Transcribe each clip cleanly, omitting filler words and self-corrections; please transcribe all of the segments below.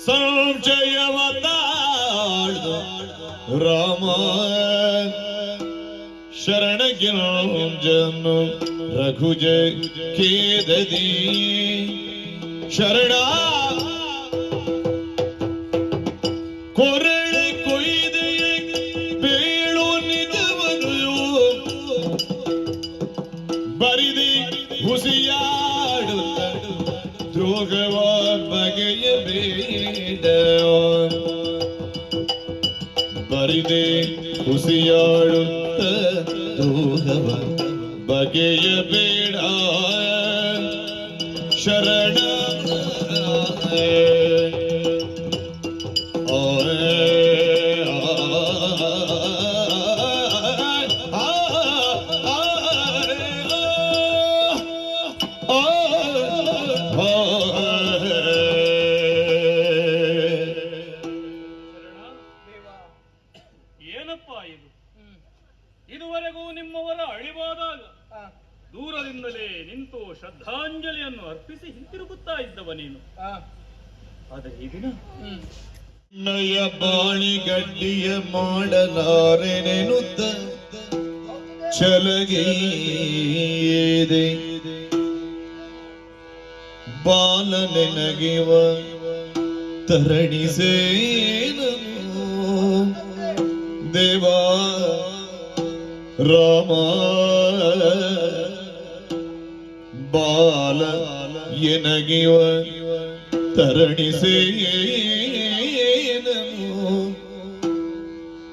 ಸಂಶಯವತಾಳ್ದು ರಾಮ ಶರಣಗಿಂಜನು ರಘುಜ ಖೇದದಿ ಶರಣ ಕೊರಳೆ ಕೊಯ್ದೆ ಬೇಳು ನಿಜವನು ಬರಿದಿ ಹುಸಿಯಾಡುತ್ತ ದ್ರೋಗವ ಬಗೆಯಬೇಡ ಬರಿದೆ ಹುಸಿಯಾಡುತ್ತ ದ್ರೋಗವ ಬಗೆಯಬೇಡ ಶರಣ ಇದುವರೆಗೂ ನಿಮ್ಮವರ ಅಳಿವಾದಾಗ ದೂರದಿಂದಲೇ ನಿಂತು ಶ್ರದ್ಧಾಂಜಲಿಯನ್ನು ಅರ್ಪಿಸಿ ಹಿಂತಿರುಗುತ್ತಾ ಇದ್ದವ ನೀನು. ಆದರೆ ಈ ದಿನ ನಯ ಬಾಳಿಗಡ್ಡಿಯ ಮಾಡಲಾರೆನೆನುತ್ತ ಚಲಗೇದೆ ಬಾಲ ನೆನಗಿವ ತರಣಿಸೇನನು ದೇವಾ ರಾಮ ಬಾಲ ಎನಗಿವ ತರಣಿಸೇನನು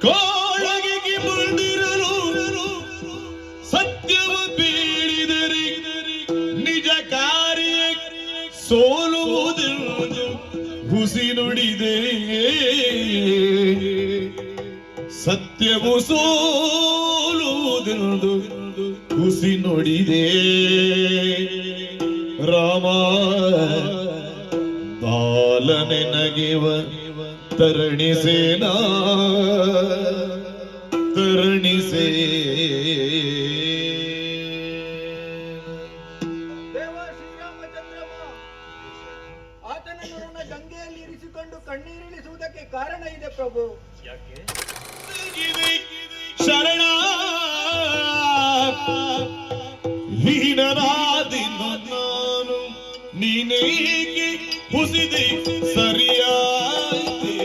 ಕಾಳಗಿಗೆ ಬಂದಿರಲು ಸತ್ಯವ ಬೀಳಿದರೆ ನಿಜ ಕಾರ್ಯ ಸೋಲುವುದೆಂದು ಹುಸಿ ನುಡಿದೆ ಸತ್ಯವು ಸೋಲುವುದೆಂದು ಹುಸಿ ನುಡಿದೆ ರಾಮ ಬಾಲನೆನಗಿವ ತರಣಿಸೇನಾ ತರಣಿಸೇ ಆತನನ್ನು ಗಂಗೆಯಲ್ಲಿ ಇರಿಸಿಕೊಂಡು ಕಣ್ಣೀರಿಳಿಸುವುದಕ್ಕೆ ಕಾರಣ ಇದೆ ಪ್ರಭು. ಯಾಕೆ? ಶರಣ ಹೀನರಾದಿನು ನಾನು ನೀನೇಗೆ ಹುಸಿದೆ ಸರಿಯಾಯಿತೆ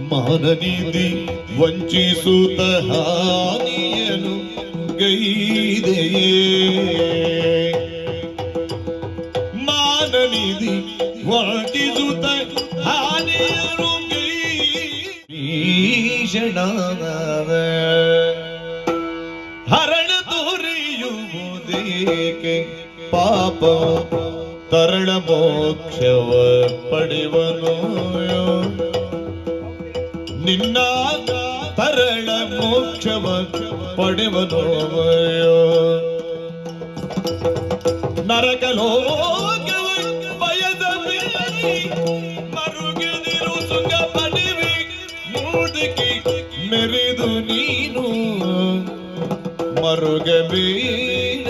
ಮಾನನೀತಿ ವಂಚಿಸುತ್ತ ಹಾನಿಯನು ಗೈದೆಯೇ ಮಾನನೀತಿ ವಂಚಿಸುತ್ತ ಹಾನಿಯನು ಭೀಷಣನಾದ ಹರಣ ತೋರಿಯುವುದೇಕೆ ಪಾಪ ತರಳ ಮೋಕ್ಷವ ಪಡೆವನು ನಿನ್ನ ತರಳ ಮೋಕ್ಷವ ಪಡೆವನು ನರಕಲೋಕವ ಬಯದ ಮರುಗಿದಿರು ಸುಖ ಪಡೆವಿ ಮೂದಕ್ಕೆ ಮೆರೆದು ನೀನು ಮರುಗಬೇಡ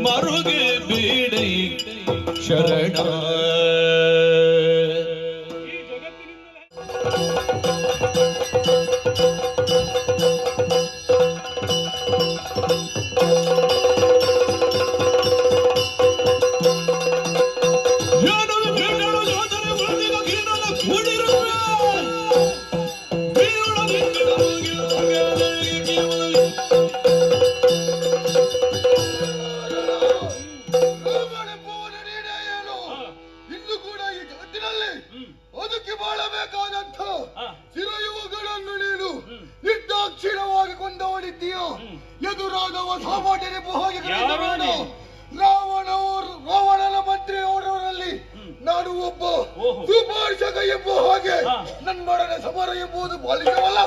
ಮರುಗಬೇಡ ಶರಣ ಎದುರಾದವ ಸಾಮಾನ್ಯನೇ ಹೋಗಿ ರಾವಣನ ಮಂತ್ರಿ ಅವರಲ್ಲಿ ನಾನು ಒಬ್ಬ ಸುಪಾರ್ಶಕ ಎಂಬ ಹಾಗೆ ನನ್ನೊಡನೆ ಸಮರ ಎಂಬುದು ಬಾಲಿಕವಲ್ಲ.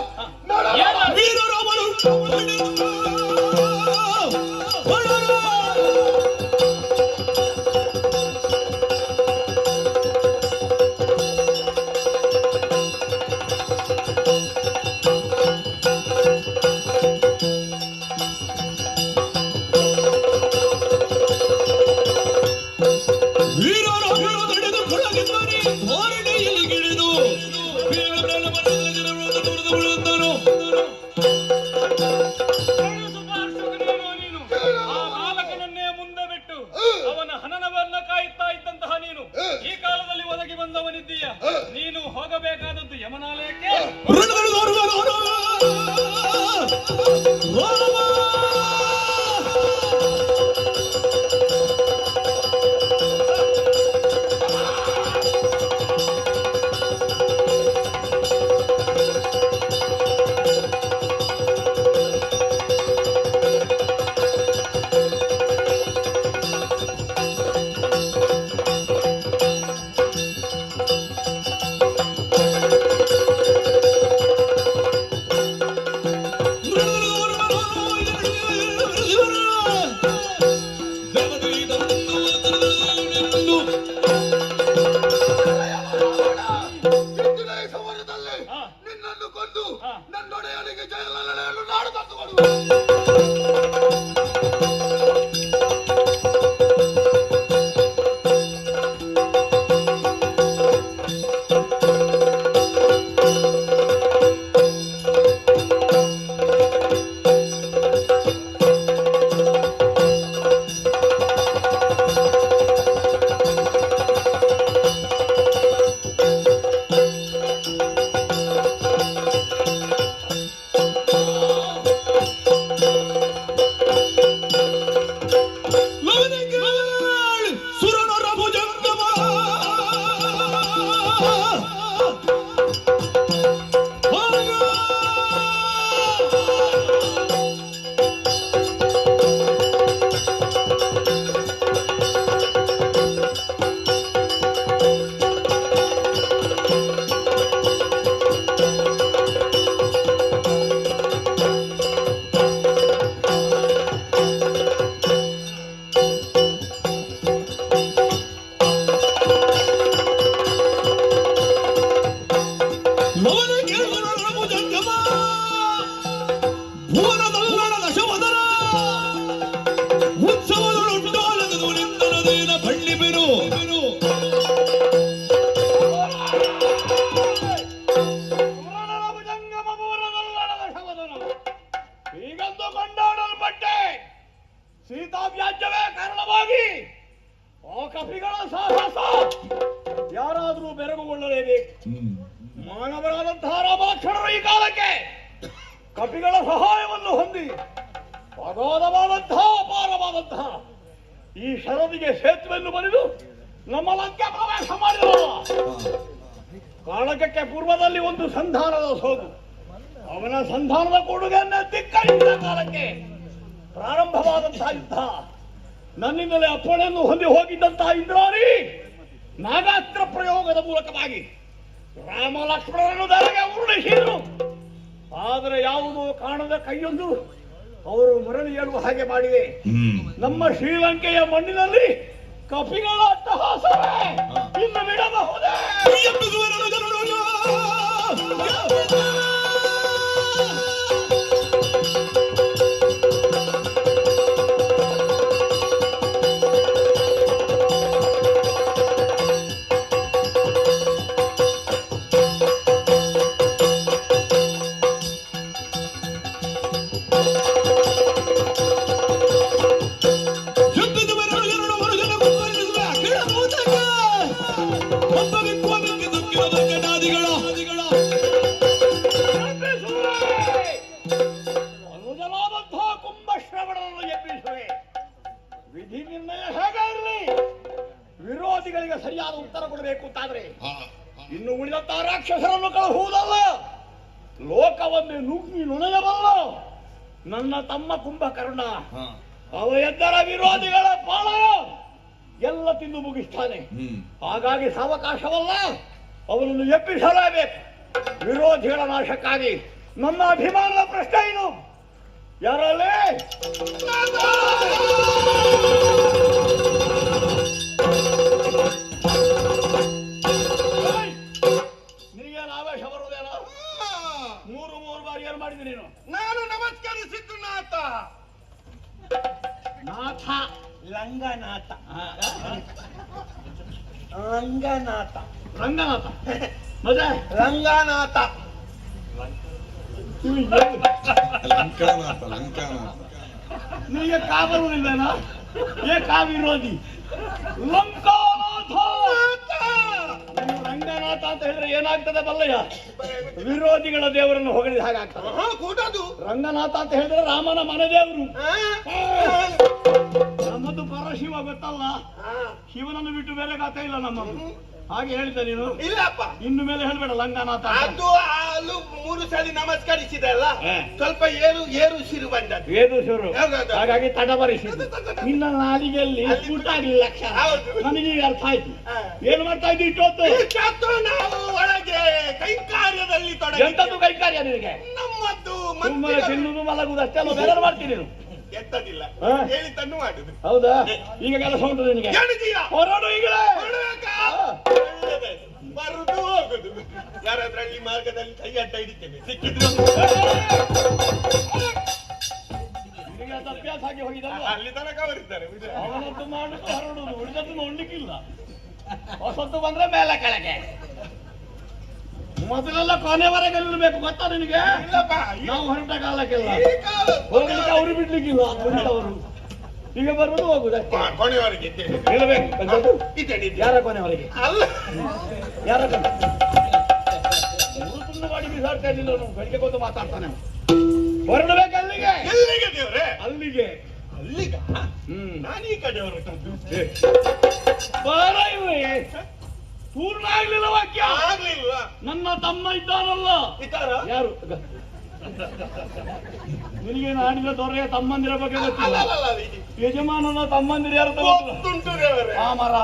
ನಮ್ಮ ಲಂಕೆ ಪ್ರವೇಶ ಮಾಡಿದವ. ಕಾಳಗಕ್ಕೆ ಪೂರ್ವದಲ್ಲಿ ಒಂದು ಸಂಧಾನದ ಸೋಗು. ಅವನ ಸಂಧಾನದ ಕೊಡುಗೆಯನ್ನೇ ಧಿಕ್ಕರಿಸಿದ ಕಾಲಕ್ಕೆ ಪ್ರಾರಂಭವಾದಂತಹ ಯುದ್ಧ. ನನ್ನಿಂದಲೇ ಅಪ್ಪಣೆಯನ್ನು ಹೊಂದಿ ಹೋಗಿದ್ದಂತಹ ಇಂದ್ರಾಣಿ ನಾಗಾಸ್ತ್ರ ಪ್ರಯೋಗದ ಮೂಲಕವಾಗಿ ರಾಮ ಲಕ್ಷ್ಮಣರನ್ನು ಧರೆಗೆ ಉರುಳಿಸಿದರು. ಆದರೆ ಯಾವುದೋ ಕಾಣದ ಕೈಯೊಂದು ಅವರು ಮರಳಿ ಏಳುವ ಹಾಗೆ ಮಾಡಿದೆ. ನಮ್ಮ ಶ್ರೀಲಂಕೆಯ ಮಣ್ಣಿನಲ್ಲಿ ಕಪಿಗಳ ಅಟ್ಟಹಾಸವೇ ಇನ್ನು ಬಿಡಬಹುದೇ? ಅನುಜನಾದಂತಹ ಕುಂಭಶ್ರವಣನನ್ನು ಎಬ್ಬಿಸುವೆ. ವಿಧಿ ನಿರ್ಣಯ ಹೇಗೆ ಇರಲಿ, ವಿರೋಧಿಗಳಿಗೆ ಸರಿಯಾದ ಉತ್ತರ ಕೊಡಬೇಕು ಅಂತಾದ್ರೆ ಇನ್ನು ಉಳಿದಂತಹ ರಾಕ್ಷಸರನ್ನು ಕಳುಹುವುದಲ್ಲ, ಲೋಕವನ್ನೇ ನುಗ್ಗಿ ನುಣಯಬಲ್ಲ ನನ್ನ ತಮ್ಮ ಕುಂಭಕರ್ಣ. ಅವ ಎದ್ದರ ವಿರೋಧಿಗಳ ಪಾಳಯ ಎಲ್ಲ ತಿಂದು ಮುಗಿಸ್ತಾನೆ. ಹಾಗಾಗಿ ಸಾವಕಾಶವಲ್ಲ, ಅವನನ್ನು ಎಬ್ಬಿಸಲೇಬೇಕು. ವಿರೋಧಿಗಳ ನಾಶಕ್ಕಾಗಿ ನನ್ನ ಅಭಿಮಾನದ ಪ್ರಶ್ನೆ ಏನು? ಯಾರಲ್ಲಿ ನಿನಗೇನು ಆವೇಶ ಬರುವುದೇನೋ? ಮೂರು ಬಾರಿ ಏನು ಮಾಡಿದೆ ನೀನು? ನಾನು ನಮಸ್ಕರಿಸಿದ್ದು ನಾಥ ನಾಥ ಲಂಗನಾಥ ರಂಗನಾಥ ರಂಗನಾಥ ಮತ್ತೆ ರಂಗನಾಥ ಲಂಕಾನಾಥ ಲಂಕಾನಾಥ. ನಿನಗೆ ಕಾ ಬರುವುದಿಲ್ಲನಾ? ಏ ಕಾ ವಿರೋಧಿ ಲಂಕಾನಾಥ. ನೀನು ರಂಗನಾಥ ಅಂತ ಹೇಳಿದ್ರೆ ಏನಾಗ್ತದೆ ಬಲ್ಲಯ್ಯ? ವಿರೋಧಿಗಳ ದೇವರನ್ನು ಹೊಗಳಿದ ಹಾಗಾಗ್ತದೆ. ಕೂಟದು ರಂಗನಾಥ ಅಂತ ಹೇಳಿದ್ರೆ ರಾಮನ ಮನೆ ದೇವರು. ನಮ್ಮದು ಪರಶಿವ ಗೊತ್ತಲ್ಲ, ಶಿವನನ್ನು ಬಿಟ್ಟು ಬೇರೆ ಗಾತ ಇಲ್ಲ ನಮ್ಮದು. ಹಾಗೆ ಹೇಳಿದ ನೀನು? ಇಲ್ಲಪ್ಪ, ಇನ್ನು ಮೇಲೆ ಹೇಳ್ಬೇಡ ಲಂಗನಾಥ. ಅದು ಅಲ್ಲೂ 3 ಸಲ ನಮಸ್ಕರಿಸಿದಲ್ಲ, ಸ್ವಲ್ಪ ಏರು ಸಿರು ಬಂದದ್ದು. ಏದು ಶುರು, ಹೌದೌದು. ಹಾಗಾಗಿ ತಡಬರಿಸಿದ್ದು. ನಿನ್ನ ನಾಲಿಗೆಯಲ್ಲಿ ಊಟ ಆಗಲಿಲ್ಲ ಅಕ್ಷರ. ಹೌದು. ನನಗೆ ಈಗ ಅರ್ಥ ಆಯ್ತು. ಏನು ಮಾಡ್ತಾ ಇದ್ದು ಇಷ್ಟೊತ್ತು? ಇಷ್ಟೊತ್ತು ನಾವು ಒಳಗೆ ಕೈಕಾರ್ಯದಲ್ಲಿ ಎಂತದ್ದು ಕೈ ಕಾರ್ಯ ನಿನಗೆ? ನಮ್ಮದ್ದು ಸುಮ್ಮನೆ ತಿನ್ನುವುದು ಮಲಗುವುದು ಅಷ್ಟೇ ಅಲ್ಲ, ಬೇರೆ ಮಾಡ್ತೀನಿ ನೀನು. ಎತ್ತದಿಲ್ಲ, ಹಾ? ಹೇಳಿ ತನ್ನು ಮಾಡುದು. ಹೌದಾ? ಈಗ ಕೆಲಸ ಉಂಟು ನಿನಗೆ. ಹೇಳಿದೀಯಾ? ಹೊರಡು ಈಗಲೇ. ಒಳ್ಳೆದೆ. ಬರುದು ಹೋಗುದು. ಯಾರಾದ್ರಲ್ಲಿ ಮಾರ್ಗದಲ್ಲಿ ಕೈ ಅಡ್ಡ ಹಿಡಿತೇವೆ, ಸಿಕ್ಕಿದ್ರು ನಿನಗೆ ಅದು ಅಭ್ಯಾಸ ಆಗಿ ಹೋಗಿದಲ್ಲ. ಅಲ್ಲಿ ತನಕ ಅವರಿದ್ದಾರೆ. ಅವನದ್ದು ಮಾಡುದು ಹೊರಡುದು, ಉಳಿದದ್ದು ನೋಡ್ಲಿಕ್ಕಿಲ್ಲ. ಹೊಸತ್ತು ಬಂದ್ರೆ ಮೇಲೆ ಕೆಳಗೆ. ಮೊದಲೆಲ್ಲ ಕೊನೆವರೆಗೆ ನಿಲ್ಲಬೇಕು, ಗೊತ್ತಾ ನಿನಗೆ? ಇಲ್ಲಪ್ಪ, ನಾವು ಹೊರಟ ಕಾಲಕ್ಕೆಲ್ಲ ಈಗ ಹೋಗ್ಲಿಕ್ಕೆ ಅವರು ಬಿಡ್ಲಿಕ್ಕಿಲ್ಲ. ಉಳಿದವರು ಈಗ ಬರುವುದು ಹೋಗುದು ಅಷ್ಟೇ. ಕೊನೆಯವರೆಗೆ ಇದ್ದೇನೆ. ನಿಲ್ಲಬೇಕು. ಇದ್ದೇನೆ. ಯಾರ ಕೊನೆವರೆಗೆ? ಅಲ್ಲ, ಯಾರ ಕೊನೆ? ಮೂರು ತುಂಡು ಮಾಡಿ ಬಿಸಾಡ್ತಾ ಇದ್ದಿಲ್ಲ, ಬೆಳಿಗ್ಗೆ ಕೂತು ಮಾತಾಡ್ತಾನೆ. ಹೊರಡಬೇಕು ಅಲ್ಲಿಗೆ. ಎಲ್ಲಿಗೆ ದೇವ್ರೆ? ಅಲ್ಲಿಗೆ. ಅಲ್ಲಿಗ? ನಾನು ಈ ಕಡೆ ಹೊರಟದ್ದು. ಬಾರ ಇವ್ರೆ. ಪೂರ್ಣ ಆಗ್ಲಿಲ್ಲ ವಾಕ್ಯ. ಆಗ್ಲಿಲ್ಲ. ನನ್ನ ತಮ್ಮ ಇದ್ದಾನಲ್ಲ. ಇದ್ದಾರ? ಯಾರು? ನಿನಗೆ ನಾಡಿನ ದೊರೆಯ ತಮ್ಮಂದಿರ ಬಗ್ಗೆ ಗೊತ್ತಿಲ್ಲ. ಅಲ್ಲ, ಇದು ಯಜಮಾನನ ತಮ್ಮಂದಿರು ಯಾರು ತಗೊಳ್ಳು? ಗೊತ್ತುಂಟು ದೇವರೇ. ಆ ಮರ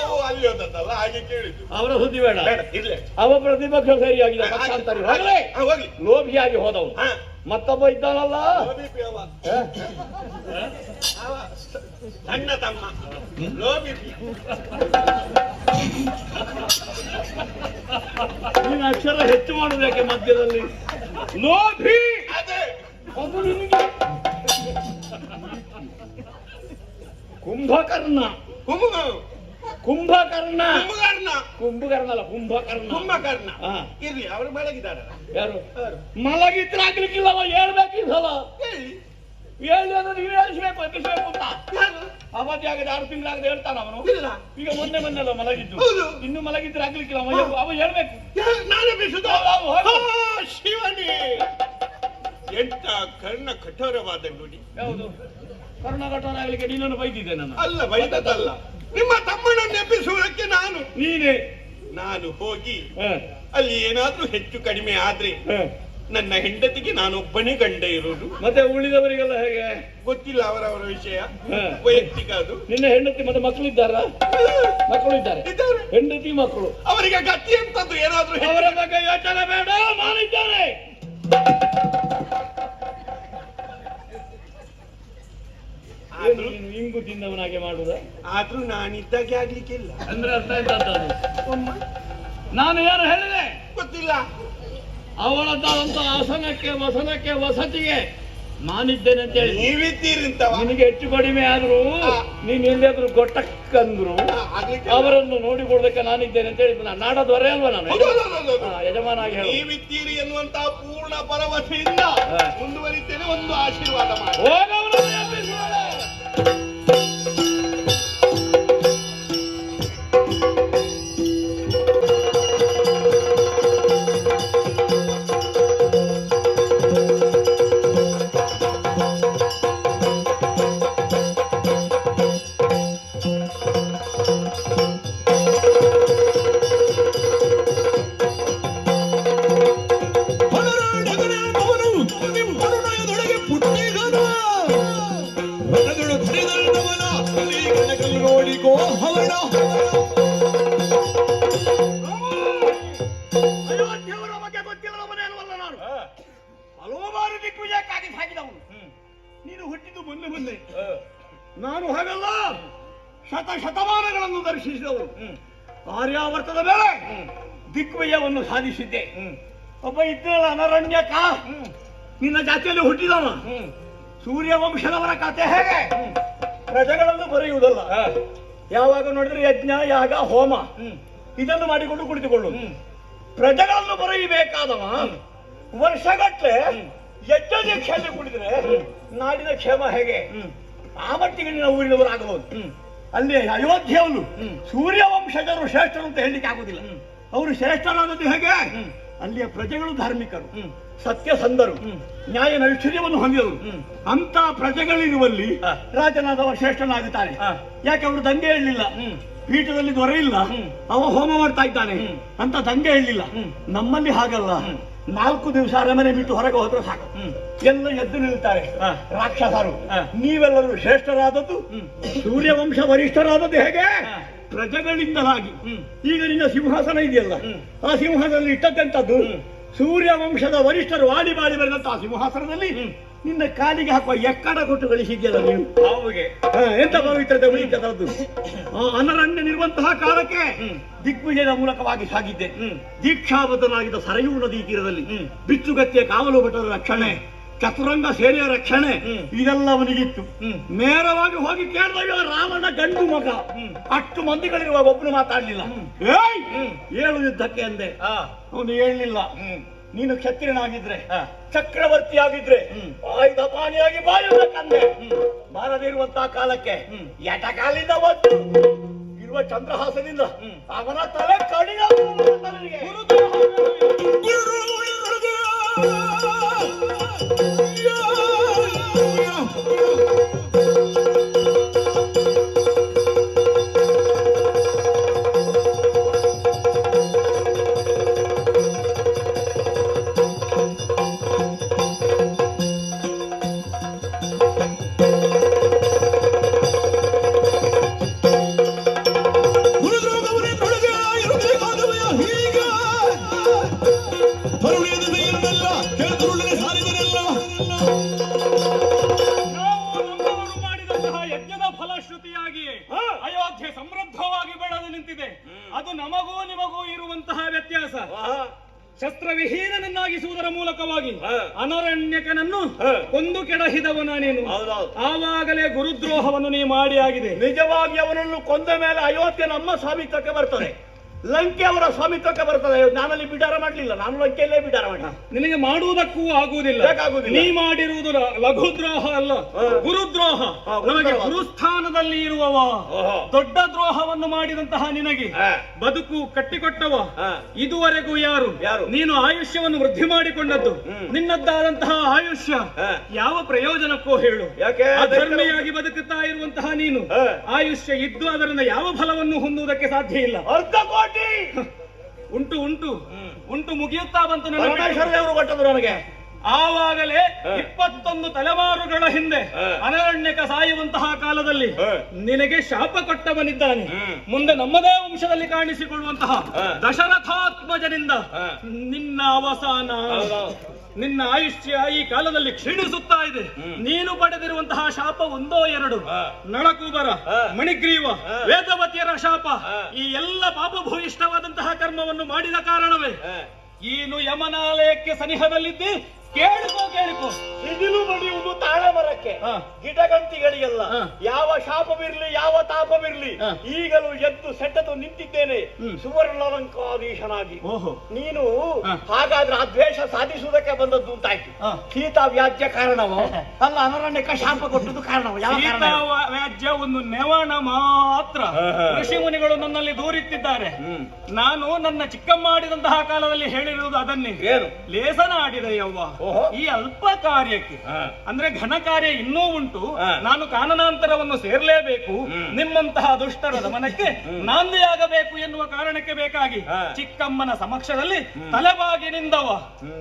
ಅವು ಅಲ್ಲಿ ಹೋದದ್ದಲ್ಲ, ಹಾಗೆ ಕೇಳಿದ್ದು. ಅವರ ಸುದ್ದಿ ಬೇಡ. ಬೇಡ, ಇರ್ಲಿ. ಅವ ಪ್ರತಿಪಕ್ಷ ಸರಿಯಾಗಿದೆ, ಪಕ್ಷಾಂತರಿ ಹೋಗಲೇ. ಹೋಗ್ಲಿ. ಲೋಭಿಯಾಗಿ ಹೋದವು. ಹಾ. ಮತ್ತೊಬ್ಬ ಇದ್ದಾನಲ್ಲ, ಲೋಬಿ ಅವ. ಅವ ಸಣ್ಣ ತಮ್ಮ ಲೋಬಿ. ನೀನು ಅಕ್ಷರ ಹೆಚ್ಚು ಮಾಡುವುದಕ್ಕೆ ಮಧ್ಯದಲ್ಲಿ? ಲೋಭಿ ಅದೇ ಅದು ನಿನಗೆ. ಕುಂಭಕರ್ಣ. ಕುಂಭಕರ್ಣ. ಕುಂಭಕರ್ಣ ಅಲ್ಲ, ಕುಂಭಕರ್ಣ. ಕುಂಭಕರ್ಣ. ಹಾ. ಇರ್ಲಿ, ಅವರು ಬೆಳಗಿದ್ದಾರೆ. ಯಾರು? ಮಲಗಿದ್ರಾಗ್ಲಿಕ್ಕಿಲ್ಲ, ಅವ ಹೇಳ್ಬೇಕು ಈ ಸಲ. ಹೇಳಿ. ಹೇಳಿ ಅಂದ್ರೆ ನೀವು ಹೇಳಿಸ್ಬೇಕು, ಎಬ್ಬಿಸ್ಬೇಕು ಅಂತ. ಯಾರು? ಅವಧಿ ಆಗದೆ 6 ತಿಂಗಳಾಗದೆ ಹೇಳ್ತಾನ ಅವನು. ಇಲ್ಲ. ಈಗ ಮೊನ್ನೆ ಮಲಗಿದ್ದು. ಹೌದು. ಇನ್ನು ಮಲಗಿದ್ರೆ ಆಗ್ಲಿಕ್ಕಿಲ್ಲ, ಅವ ಹೇಳ್ಬೇಕು. ನಾನು ಬಿಸುದು. ಹೌದು. ಶಿವನೇ, ಎಂತ ಕರ್ಣ ಕಠೋರವಾದ ನುಡಿ. ಯಾವುದು? ಕರ್ಣಘಟನ ಆಗ್ಲಿಕ್ಕೆ ನೀನನ್ನು ಬೈದಿದ್ದೆ ನಾನು. ಅಲ್ಲ, ಬೈದದ್ದಲ್ಲ. ನಿಮ್ಮ ತಮ್ಮನನ್ನು ಎಬ್ಬಿಸುವ ನೀನೇ. ನಾನು ಹೋಗಿ ಹ, ಅಲ್ಲಿ ಏನಾದ್ರೂ ಹೆಚ್ಚು ಕಡಿಮೆ ಆದ್ರೆ ಹ. ನನ್ನ ಹೆಂಡತಿಗೆ ನಾನೊಬ್ಬನೇ ಗಂಡ ಇರೋದು. ಮತ್ತೆ ಉಳಿದವರಿಗೆಲ್ಲ ಹೇಗೆ? ಗೊತ್ತಿಲ್ಲ ಅವರವರ ವಿಷಯ, ಹ. ವೈಯಕ್ತಿಕ ಅದು. ನಿನ್ನ ಹೆಂಡತಿ ಮತ್ತೆ ಮಕ್ಕಳು ಇದ್ದಾರಾ? ಮಕ್ಕಳು ಇದ್ದಾರೆ, ಇದ್ದಾರೆ. ಹೆಂಡತಿ ಮಕ್ಕಳು. ಅವರಿಗೆ ಗತಿ ಅಂತದ್ದು ಏನಾದ್ರೂ ಅವರ ಬಗ್ಗೆ ಯೋಚನೆ ಬೇಡ, ನಾನಿದ್ದೇನೆ. ಆದ್ರೂ ನೀನು ಇಂಗು ತಿಂದವನಾಗೆ ಮಾಡುದ? ಆದ್ರೂ ನಾನಿದ್ದಾಗೆ ಆಗ್ಲಿಕ್ಕಿಲ್ಲ. ಅಂದ್ರೆ ಅರ್ಥ ಎಂತದ್ದು? ನಾನು ಏನು ಹೇಳಿದೆ ಗೊತ್ತಿಲ್ಲ. ಅವಳದ್ದಾದಂತ ಆಸನಕ್ಕೆ ವಸನಕ್ಕೆ ವಸತಿಗೆ ನಾನಿದ್ದೇನೆ ಅಂತ ಹೇಳಿ ನೀವಿದ್ದೀರಿಂತವ. ನಿನಗೆ ಹೆಚ್ಚು ಕಡಿಮೆ ಆದ್ರೂ ನೀನ್ ಎಲ್ಲಿಯಾದ್ರೂ ಗೊಟ್ಟಕ್ಕಂದ್ರು ಅವರನ್ನು ನೋಡಿಕೊಡ್ಬೇಕ ನಾನಿದ್ದೇನೆ ಅಂತ ಹೇಳಿದ್ ನಾಡ ದೊರೆ ಅಲ್ವಾ ನಾನು? ಯಜಮಾನ ಆಗಿ ಹೇಳು. ನೀವಿದ್ದೀರಿ ಎನ್ನುವಂತಹ ಪೂರ್ಣ ಭರವಸೆಯಿಂದ ಮುಂದುವರಿತೇನೆ. ಒಂದು ಆಶೀರ್ವಾದ ಮಾಡಿ. ಹೋಗವರನ್ನು ಎಬ್ಬಿಸುವಳು. ಅಯೋಧ್ಯೆಯವರ ಬಗ್ಗೆ ಗೊತ್ತಿಲ್ಲದವನೇ ಅಲ್ವಲ್ಲ ನಾನು. ಹಲವು ಬಾರಿ ದಿಗ್ವಿಜಯಕ್ಕಾಗಿ ಸಾಗಿದವನು. ನೀನು ಹುಟ್ಟಿದ್ದು ಮೊನ್ನೆ ಮೊನ್ನೆ. ನಾನು ಹಾಗಲ್ಲ, ಶತಮಾನಗಳನ್ನು ದರ್ಶಿಸಿದವರು. ಆರ್ಯಾವರ್ತದ ಮೇಲೆ ದಿಗ್ವಿಜಯವನ್ನು ಸಾಧಿಸಿದ್ದೆ. ಒಬ್ಬ ಇದ್ದಲ್ಲ ಅನರಣ್ಯಕ, ನಿನ್ನ ಜಾತಿಯಲ್ಲಿ ಹುಟ್ಟಿದವ. ಸೂರ್ಯವಂಶದವರ ಕಥೆ ಹೇಗೆ? ಪ್ರಜೆಗಳನ್ನು ಬರೆಯುವುದಲ್ಲ, ಯಾವಾಗ ನೋಡಿದ್ರೆ ಯಜ್ಞ ಯಾಗ ಹೋಮ ಇದನ್ನು ಮಾಡಿಕೊಂಡು ಕುಳಿತುಕೊಳ್ಳುವುದು. ಪ್ರಜೆಗಳನ್ನು ಬರೆಯಬೇಕಾದವ ವರ್ಷಗಟ್ಟಲೆ ಯಜ್ಞ ದೀಕ್ಷೆಯಲ್ಲಿ ಕುಳಿತರೆ ನಾಡಿನ ಕ್ಷೇಮ ಹೇಗೆ? ಆ ಮಟ್ಟಿಗೆ ನಿನ್ನ ಊರಿನವರಾಗಬಹುದು. ಅಲ್ಲಿ ಅಯೋಧ್ಯೆಯವರು ಸೂರ್ಯವಂಶಜರು ಶ್ರೇಷ್ಠರು ಅಂತ ಹೇಳಲಿಕ್ಕೆ ಆಗುದಿಲ್ಲ. ಅವರು ಶ್ರೇಷ್ಠರಾದದ್ದು ಹೇಗೆ? ಅಲ್ಲಿಯ ಪ್ರಜೆಗಳು ಧಾರ್ಮಿಕರು, ಸತ್ಯಸಂಧರು, ನ್ಯಾಯ ನೈಶ್ಚರ್ಯವನ್ನು ಹೊಂದಿದವರು. ಅಂತ ಪ್ರಜೆಗಳಿರುವಲ್ಲಿ ರಾಜನಾದವ ಶ್ರೇಷ್ಠನಾಗುತ್ತಾನೆ. ಯಾಕೆ ಅವರು ದಂಗೆ ಹೇಳಲಿಲ್ಲ, ಪೀಠದಲ್ಲಿ ದೊರೆ ಇಲ್ಲ, ಅವ ಹೋಮ ಮಾಡ್ತಾ ಇದ್ದಾನೆ ಅಂತ ದಂಗೆ ಹೇಳಲಿಲ್ಲ. ನಮ್ಮಲ್ಲಿ ಹಾಗಲ್ಲ, 4 ದಿವಸ ಅರಮನೆ ಬಿಟ್ಟು ಹೊರಗೆ ಹೋದ್ರೆ ಸಾಕು, ಎಲ್ಲ ಎದ್ದು ನಿಲ್ತಾರೆ ರಾಕ್ಷಸರು. ನೀವೆಲ್ಲರೂ ಶ್ರೇಷ್ಠರಾದದ್ದು, ಸೂರ್ಯವಂಶ ವರಿಷ್ಠರಾದದ್ದು ಹೇಗೆ? ಪ್ರಜೆಗಳಿಂದಲಾಗಿ. ಈಗ ನಿನ್ನ ಸಿಂಹಾಸನ ಇದೆಯಲ್ಲ, ಆ ಸಿಂಹಾಸನದಲ್ಲಿ ಇಟ್ಟದ್ದೆಂತದ್ದು? ಸೂರ್ಯವಂಶದ ವರಿಷ್ಠರು ಆಡಿ ಬಾಡಿ ಬರೆದಂತ ಆ ಸಿಂಹಾಸನದಲ್ಲಿ ನಿನ್ನ ಕಾಲಿಗೆ ಹಾಕುವ ಎಕ್ಕಡ ಕೊಟ್ಟು ಗಳಿಸಿದ್ಯಲ್ಲ ನೀನು. ಅವಿಗೆ ಎಂತ ಪವಿತ್ರತೆ ಉಳಿತದದ್ದು. ಅನರಣ್ಯನಿರುವಂತಹ ಕಾಲಕ್ಕೆ ದಿಗ್ವಿಜಯದ ಮೂಲಕವಾಗಿ ಸಾಗಿದ್ದೆ. ದೀಕ್ಷಾಬದ್ಧನಾಗಿದ್ದ ಸರಯೂ ನದಿ ತೀರದಲ್ಲಿ ಬಿಚ್ಚುಗತ್ತಿಯ ಕಾವಲು ಭಟರ ರಕ್ಷಣೆ, ಚತುರಂಗ ಸೇನೆಯ ರಕ್ಷಣೆ ಇದೆಲ್ಲವನಿಗಿತ್ತು. ನೇರವಾಗಿ ಹೋಗಿ ಕೇಳಿದಾಗ ರಾವಣ ಗಂಡು ಮಗ, ಅಷ್ಟು ಮಂದಿಗಳಿರುವಾಗ ಒಬ್ಬನು ಮಾತಾಡ್ಲಿಲ್ಲ. ಏಳು ಯುದ್ಧಕ್ಕೆ ಅಂದೆ, ಅವನು ಹೇಳಲಿಲ್ಲ. ನೀನು ಕ್ಷತ್ರಿಯನಾಗಿದ್ರೆ, ಚಕ್ರವರ್ತಿ ಆಗಿದ್ರೆ ಆಯುಧ ಪಾಣಿಯಾಗಿ ಬಾಯಬೇಕಂದೆ. ಬಾರದಿರುವಂತಹ ಕಾಲಕ್ಕೆ ಎಟಕಾಲಿಂದ ಒದ್ದು ಇರುವ ಚಂದ್ರಹಾಸದಿಂದ ಅವನ ತಲೆ ಕಡಿದ. ಅಯೋಧ್ಯೆ ಸಮೃದ್ಧವಾಗಿ ಬೆಳೆದು ನಿಂತಿದೆ. ಅದು ನಮಗೂ ನಿಮಗೂ ಇರುವಂತಹ ವ್ಯತ್ಯಾಸ. ಶಸ್ತ್ರವಿಹೀನನನ್ನಾಗಿಸುವುದರ ಮೂಲಕವಾಗಿ ಅನರಣ್ಯಕನನ್ನು ಕೊಂದು ಕೆಡಹಿದವನ ನೀನು. ಆವಾಗಲೇ ಗುರುದ್ರೋಹವನ್ನು ನೀ ಮಾಡಿ ಆಗಿದೆ. ನಿಜವಾಗಿ ಅವನನ್ನು ಕೊಂದ ಮೇಲೆ ಅಯೋಧ್ಯೆ ನಮ್ಮ ಸ್ವಾಮಿತ್ವಕ್ಕೆ ಬರ್ತದೆ. ಲಂಕೆ ಅವರ ಸ್ವಾಮಿತ್ವಕ್ಕೆ ಬರ್ತದೆ. ನಾನಲ್ಲಿ ಬಿಡಾರ ಮಾಡ್ಲಿಲ್ಲ, ನಾನು ಲಂಕೆಯಲ್ಲೇ ಬಿಡಾರ ಮಾಡಿ. ನಿನಗೆ ಮಾಡುವುದಕ್ಕೂ ಆಗುವುದಿಲ್ಲ. ಬೇಕಾಗುವುದಿಲ್ಲ. ನೀ ಮಾಡಿರುವುದು ಲಘುದ್ರೋಹ ಅಲ್ಲ, ಗುರುದ್ರೋಹ. ನಮಗೆ ಗುರುಸ್ಥಾನದಲ್ಲಿ ಇರುವವ ದೊಡ್ಡ ದ್ರೋಹವನ್ನು ಮಾಡಿದಂತಹ ನಿನಗೆ ಬದುಕು ಕಟ್ಟಿಕೊಟ್ಟವ ಇದುವರೆಗೂ ಯಾರು? ನೀನು ಆಯುಷ್ಯವನ್ನು ವೃದ್ಧಿ ಮಾಡಿಕೊಂಡದ್ದು, ನಿನ್ನದ್ದಾದಂತಹ ಆಯುಷ್ಯ ಯಾವ ಪ್ರಯೋಜನಕ್ಕೋ ಹೇಳು? ಯಾಕೆ? ಧರ್ಮಿಯಾಗಿ ಬದುಕುತ್ತಾ ಇರುವಂತಹ ನೀನು ಆಯುಷ್ಯ ಇದ್ದು ಅದರಿಂದ ಯಾವ ಫಲವನ್ನು ಹೊಂದುವುದಕ್ಕೆ ಸಾಧ್ಯ ಇಲ್ಲ. 1,00,00,000 ಉಂಟು ಉಂಟು ಉಂಟು ಮುಗಿಯುತ್ತಾ ಬಂತು ನನ್ನ ಪರಮೇಶ್ವರ ದೇವರು ಕೊಟ್ಟದ್ರು ನನಗೆ. ಆವಾಗಲೇ 21 ತಲೆಮಾರುಗಳ ಹಿಂದೆ ಅನರಣ್ಯಕ ಸಾಯುವಂತಹ ಕಾಲದಲ್ಲಿ ನಿನಗೆ ಶಾಪ ಕೊಟ್ಟವನಿದ್ದಾನೆ. ಮುಂದೆ ನಮ್ಮದೇ ವಂಶದಲ್ಲಿ ಕಾಣಿಸಿಕೊಳ್ಳುವಂತಹ ದಶರಥಾತ್ಮಜನಿಂದ ನಿನ್ನ ಅವಸಾನ, ನಿನ್ನ ಆಯುಷ್ಯ ಈ ಕಾಲದಲ್ಲಿ ಕ್ಷೀಣಿಸುತ್ತಾ ಇದೆ. ನೀನು ಪಡೆದಿರುವಂತಹ ಶಾಪ ಒಂದೋ ಎರಡು, ನಳಕೂಬರ, ಮಣಿಗ್ರೀವ, ವೇದವತಿಯರ ಶಾಪ. ಈ ಎಲ್ಲ ಪಾಪಭೂಯಿಷ್ಠವಾದಂತಹ ಕರ್ಮವನ್ನು ಮಾಡಿದ ಕಾರಣವೇ ನೀನು ಯಮನಾಲಯಕ್ಕೆ ಸನಿಹದಲ್ಲಿದ್ದಿ. ಕೇಳಿಕೋ ಸಿಡಿಲು ಬಡಿಯುವುದು ತಾಳ ಮರಕ್ಕೆ, ಗಿಡಗಂಟಿಗಳಿಗೆಲ್ಲ. ಯಾವ ಶಾಪವಿರ್ಲಿ, ಯಾವ ತಾಪವಿರ್ಲಿ, ಈಗಲೂ ಎದ್ದು ಸೆಟ್ಟದು ನಿಂತಿದ್ದೇನೆ ಸುವರ್ಣಲಂಕಾಧೀಶನಾಗಿ. ನೀನು ಹಾಗಾದ್ರೆ ಆ ದ್ವೇಷ ಸಾಧಿಸುವುದಕ್ಕೆ ಬಂದದ್ದು ಅಂತಾಯ್ತು. ಸೀತಾ ವ್ಯಾಜ್ಯ ಕಾರಣವೋ ಅಲ್ಲ, ಅನರಣ್ಯಕ ಶಾಪ ಕೊಟ್ಟದ್ದು ಕಾರಣವೋ? ಸೀತಾ ವ್ಯಾಜ್ಯ ಒಂದು ನೆವಣ ಮಾತ್ರ. ಋಷಿ ಮುನಿಗಳು ನನ್ನಲ್ಲಿ ದೂರಿತ್ತಿದ್ದಾರೆ. ನಾನು ನನ್ನ ಚಿಕ್ಕಮ್ಮ ಆಡಿದಂತಹ ಕಾಲದಲ್ಲಿ ಹೇಳಿರುವುದು ಅದನ್ನೇ. ಲೇಸನ ಆಡಿದೆಯವ್ವ ಈ ಅಲ್ಪ ಕಾರ್ಯಕ್ಕೆ, ಅಂದ್ರೆ ಘನ ಕಾರ್ಯ ಇನ್ನೂ ಉಂಟು. ನಾನು ಕಾನನಾಂತರವನ್ನು ಸೇರ್ಲೇಬೇಕು, ನಿಮ್ಮಂತಹ ದುಷ್ಟರ ದಮನಕ್ಕೆ ನಾಂದಿಯಾಗಬೇಕು ಎನ್ನುವ ಕಾರಣಕ್ಕೆ ಬೇಕಾಗಿ ಚಿಕ್ಕಮ್ಮನ ಸಮಕ್ಷದಲ್ಲಿ ತಲೆಬಾಗಿ ನಿಂದವ.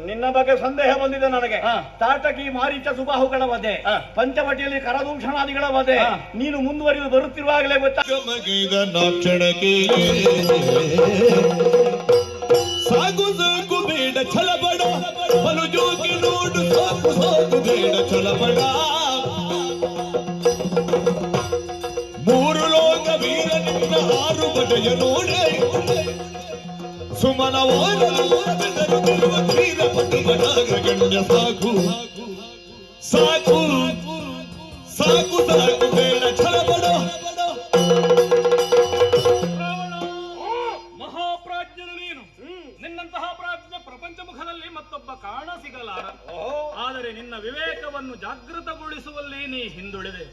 ನಿನ್ನ ಬಗ್ಗೆ ಸಂದೇಹ ಬಂದಿದೆ ನನಗೆ. ತಾಟಕಿ, ಮಾರೀಚ, ಸುಬಾಹುಗಳ ವಧೆ, ಪಂಚವಟಿಯಲ್ಲಿ ಕರದೂಷಣಾದಿಗಳ ವಧೆ ನೀನು ಮುಂದುವರಿದು ಬರುತ್ತಿರುವಾಗಲೇ ಸಾಗು ಸಾಗು ಬೇಡ ಛಲಬಡ, ಬಲು ಜೋಗಿ ನೋಡು ಸಾಗು ಸಾಗು ಬೇಡ ಛಲಬಡ. ಮೂರು ಲೋಕ ವೀರ ನಿನ್ನ 6 ಬಡೆಯ ನೋಡೆ, ಸುಮನವಾದ ಬೆದರುತ್ತಿರುವ ವೀರ ಪಟುಮನಾಗಣ್ಯ. ಸಾಕು ಸಾಕು ಸಾಕು ಸಾಕು ಬೇಡ ಛಲಬಡ. ನಿನ್ನಂತಹ ಪ್ರಾಜ್ಞ ಪ್ರಪಂಚ ಮುಖದಲ್ಲಿ ಮತ್ತೊಬ್ಬ ಕಾಣ ಸಿಗಲಾರ. ಆದರೆ ನಿನ್ನ ವಿವೇಕವನ್ನು ಜಾಗೃತಗೊಳಿಸುವಲ್ಲಿ ನೀ ಹಿಂದುಳಿದೆ.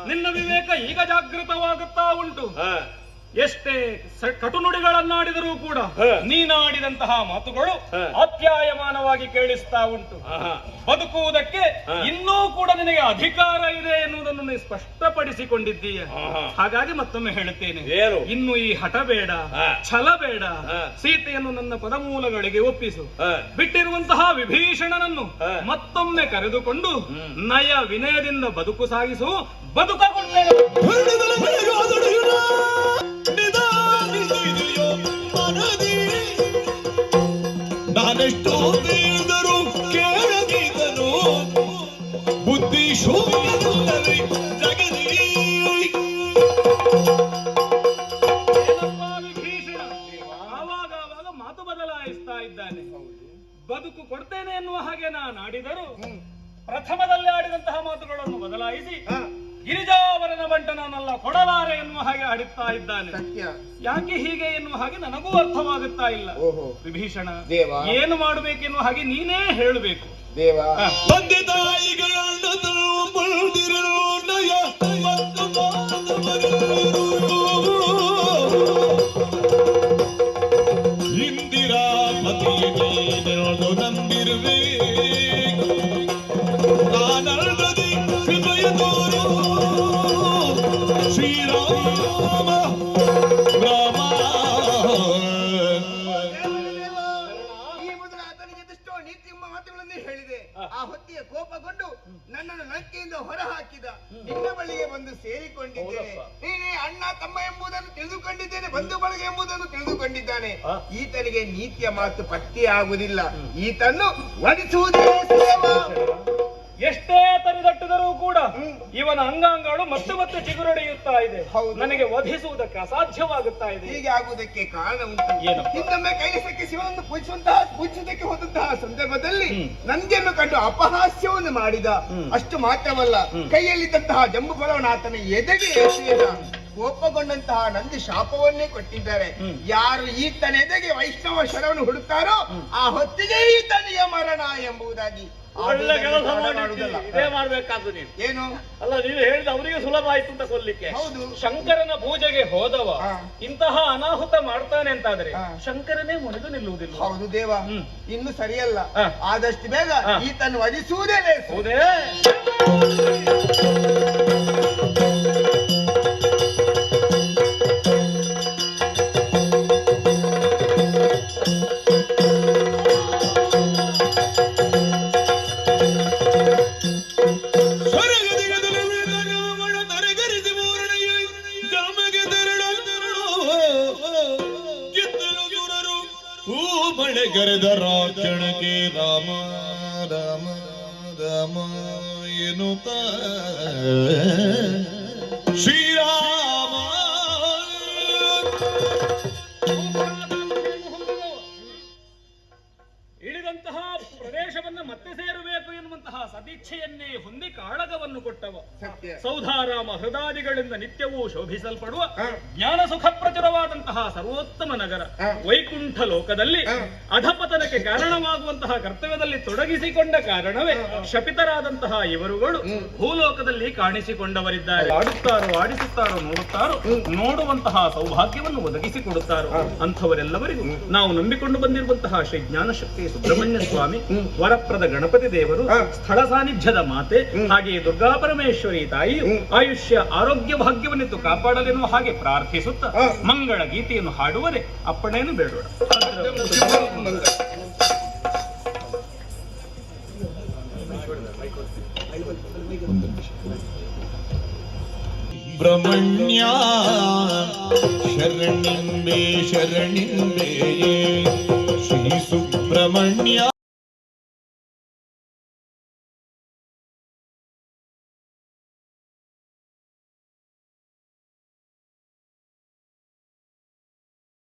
ನಿನ್ನ ವಿವೇಕ ಈಗ ಜಾಗೃತವಾಗುತ್ತಾ ಉಂಟು. ಎಷ್ಟೇ ಕಟುನುಡಿಗಳನ್ನಾಡಿದರೂ ಕೂಡ ನೀನಾಡಿದಂತಹ ಮಾತುಗಳು ಅಪ್ಯಾಯಮಾನವಾಗಿ ಕೇಳಿಸ್ತಾ ಉಂಟು. ಬದುಕುವುದಕ್ಕೆ ಇನ್ನೂ ಕೂಡ ನಿನಗೆ ಅಧಿಕಾರ ಇದೆ ಎನ್ನುವುದನ್ನು ನೀನು ಸ್ಪಷ್ಟಪಡಿಸಿಕೊಂಡಿದ್ದೀಯ. ಹಾಗಾಗಿ ಮತ್ತೊಮ್ಮೆ ಹೇಳುತ್ತೇನೆ, ಇನ್ನು ಈ ಹಠ ಬೇಡ, ಛಲ ಬೇಡ. ಸೀತೆಯನ್ನು ನನ್ನ ಪದಮೂಲಗಳಿಗೆ ಒಪ್ಪಿಸು. ಬಿಟ್ಟಿರುವಂತಹ ವಿಭೀಷಣನನ್ನು ಮತ್ತೊಮ್ಮೆ ಕರೆದುಕೊಂಡು ನಯ ವಿನಯದಿಂದ ಬದುಕು ಸಾಗಿಸು. ಬದುಕಗೊಳ್ತೇನೆ. ನಾನೆಷ್ಟು ತಿಳಿದರೂ ಕೇಳದಿದ್ದರು ಬುದ್ಧಿ ಶೂನ್ಯದಲ್ಲಿ ಜಗದಿ. ವಿಭೀಷಣ ಆವಾಗ ಮಾತು ಬದಲಾಯಿಸ್ತಾ ಇದ್ದಾನೆ. ಬದುಕು ಕೊಡ್ತೇನೆ ಎನ್ನುವ ಹಾಗೆ ನಾನು ಆಡಿದರು, ಪ್ರಥಮದಲ್ಲಿ ಆಡಿದಂತಹ ಮಾತುಗಳನ್ನು ಬದಲಾಯಿಸಿ ಗಿರಿಜಾವರನ ಬಂಟ ನಾನಲ್ಲ ಕೊಡಲಾರೆ ಎನ್ನುವ ಹಾಗೆ ಆಡುತ್ತಾ ಇದ್ದಾನೆ. ಯಾಕೆ ಹೀಗೆ ಎನ್ನುವ ಹಾಗೆ ನನಗೂ ಅರ್ಥವಾಗುತ್ತಾ ಇಲ್ಲ. ವಿಭೀಷಣ, ಏನು ಮಾಡಬೇಕೆನ್ನುವ ಹಾಗೆ ನೀನೇ ಹೇಳಬೇಕು. ತಂದೆ ತಾಯಿಗಳನ್ನು ಮುಳ್ದಿರು ನಯ ಇಂದಿರಾ ಪತಿಯ ನೀನು ನಂಬಿರುವೆ. ಆನಂದದಿ ಹೃದಯ ತೋರು ಶ್ರೀರಾಮ ರಾಮ. ಈ ಮೊದಲು ಆತನಿಗೆ ಎಷ್ಟೋ ನೀತಿ ಮಾತುಗಳನ್ನು ಹೇಳಿದೆ. ಆ ಹೊತ್ತಿಗೆ ಕೋಪಗೊಂಡು ನನ್ನನ್ನು ಲಂಕೆಯಿಂದ ಹೊರ ಹಾಕಿದ. ನಿನ್ನ ಬಳಿಗೆ ಬಂದು ಸೇರಿಕೊಂಡಿದ್ದೇನೆ. ನೀನೇ ಅಣ್ಣ ತಮ್ಮ ಎಂಬುದನ್ನು ತಿಳಿದುಕೊಂಡಿದ್ದೇನೆ, ಬಂಧು ಬಳಗ ಎಂಬುದನ್ನು ತಿಳಿದುಕೊಂಡಿದ್ದಾನೆ. ಈತನಿಗೆ ನೀತಿಯ ಮಾತು ಪತ್ತೆ ಆಗುವುದಿಲ್ಲ. ಈತನ್ನು ವಧಿಸುವುದೇ ಸೇವ. ಎಷ್ಟೇ ತರಿದಟ್ಟಿದರೂ ಕೂಡ ಇವನ ಅಂಗಾಂಗಗಳು ಮತ್ತೆ ಮತ್ತೆ ಚಿಗುರೊಡೆಯುತ್ತಾ ಇದೆ. ನನಗೆ ವಧಿಸುವುದಕ್ಕೆ ಅಸಾಧ್ಯವಾಗುತ್ತಾ ಇದೆ. ಹೀಗೆ ಆಗುವುದಕ್ಕೆ ಕಾರಣ ಉಂಟು. ಹಿಂದೊಮ್ಮೆ ಕೈಲಾಸಕ್ಕೆ ಶಿವನನ್ನು ಪೂಜಿಸುವುದಕ್ಕೆ ಹೋದಂತಹ ಸಂದರ್ಭದಲ್ಲಿ ನಂದಿಯನ್ನು ಕಂಡು ಅಪಹಾಸ್ಯವನ್ನು ಮಾಡಿದ. ಅಷ್ಟು ಮಾತ್ರವಲ್ಲ, ಕೈಯಲ್ಲಿದ್ದಂತಹ ಜಂಬು ಫಲವನ್ನು ಆತನ ಎದೆಗೆ ಎಸೆದ. ಕೋಪಗೊಂಡಂತಹ ನಂದಿ ಶಾಪವನ್ನೇ ಕೊಟ್ಟಿದ್ದಾರೆ. ಯಾರು ಈತನೆದೆಗೆ ವೈಷ್ಣವ ಶರವನ್ನು ಹುಡುಕ್ತಾರೋ ಆ ಹೊತ್ತಿಗೆ ಈತನಿಗೆ ಮರಣ ಎಂಬುದಾಗಿ. ಒಳ್ಳೆ ಕೆಲಸ ಮಾಡಿದ್ದೀರಿ. ಇದೇ ಮಾಡ್ಬೇಕಾದ್ದು ನೀನು. ಏನು ಅಲ್ಲ, ನೀನು ಹೇಳಿದ ಅವರಿಗೆ ಸುಲಭ ಆಯ್ತು ಅಂತ ಕೊಲ್ಲಿಕ್ಕೆ. ಹೌದು. ಶಂಕರನ ಪೂಜೆಗೆ ಹೋದವ ಇಂತಹ ಅನಾಹುತ ಮಾಡ್ತಾನೆ ಅಂತಾದ್ರೆ ಶಂಕರನೇ ಮುನಿದು ನಿಲ್ಲುವುದಿಲ್ಲ. ಹೌದು ದೇವ, ಇನ್ನು ಸರಿಯಲ್ಲ. ಆದಷ್ಟು ಬೇಗ ಈತನ್ನು ವಧಿಸುವುದೇ ಲೇಸು. ಹೌದೇ? ಗರೆದ ರಾಕ್ಷಣಕ್ಕೆ ರಾಮ ರಾಮ ರಾಮ ಎನ್ನುತ್ತ ಶ್ರೀರಾಮ ಇಳಿದಂತಹ ಪ್ರದೇಶವನ್ನ ಮತ್ತೆ ಸೇರಬೇಕು ಎನ್ನುವಂತಹ ಸದೀಚ್ಛೆಯನ್ನೇ ಹೊಂದಿ ಕಾಳಗವನ್ನು ಕೊಟ್ಟವ. ಸೌಧಾರಾಮ ಹೃದಯಾದಿಗಳಿಂದ ನಿತ್ಯವೂ ಶೋಭಿಸಲ್ಪಡುವ ಜ್ಞಾನ ಸುಖ ಪ್ರಚುರವಾದಂತಹ ಸರ್ವೋತ್ತಮ ನಗರ ವೈಕುಂಠ ಲೋಕದಲ್ಲಿ ಅಧಪತನಕ್ಕೆ ಕಾರಣವಾಗುವಂತಹ ಕರ್ತವ್ಯದಲ್ಲಿ ತೊಡಗಿಸಿಕೊಂಡ ಕಾರಣವೇ ಶಪಿತರಾದಂತಹ ಇವರುಗಳು ಭೂಲೋಕದಲ್ಲಿ ಕಾಣಿಸಿಕೊಂಡವರಿದ್ದಾರೆ. ಆಡುತ್ತಾರೋ, ಆಡಿಸುತ್ತಾರೋ, ನೋಡುತ್ತಾರೋ, ನೋಡುವಂತಹ ಸೌಭಾಗ್ಯವನ್ನು ಒದಗಿಸಿಕೊಡುತ್ತಾರೋ ಅಂಥವರೆಲ್ಲವರಿಗೂ ನಾವು ನಂಬಿಕೊಂಡು ಬಂದಿರುವಂತಹ ಶ್ರೀ ಜ್ಞಾನಶಕ್ತಿ ಸುಬ್ರಹ್ಮಣ್ಯ ಸ್ವಾಮಿ, ವರಪ್ರದ ಗಣಪತಿ ದೇವರು, ಸ್ಥಳ ಸಾನ್ನಿಧ್ಯದ ಮಾತೆ, ಹಾಗೆಯೇ ದುರ್ಗಾ ಪರಮೇಶ್ವರಿ ತಾಯಿಯು ಆಯುಷ್ಯ ಆರೋಗ್ಯ ಭಾಗ್ಯವನ್ನಿತ್ತು ಕಾಪಾಡಲೆನೋ ಹಾಗೆ ಪ್ರಾರ್ಥಿಸುತ್ತ ಮಂಗಳ ಗೀತೆಯನ್ನು ಹಾಡುವರೆ ಅಪ್ಪಣೆಯನ್ನು ಬೇಡೋಣ. ಸುಬ್ರಹ್ಮಣ್ಯ ಶರಣಿಂಬೆ ಶರಣಿಂಬೆ ಶ್ರೀ ಸುಬ್ರಹ್ಮಣ್ಯ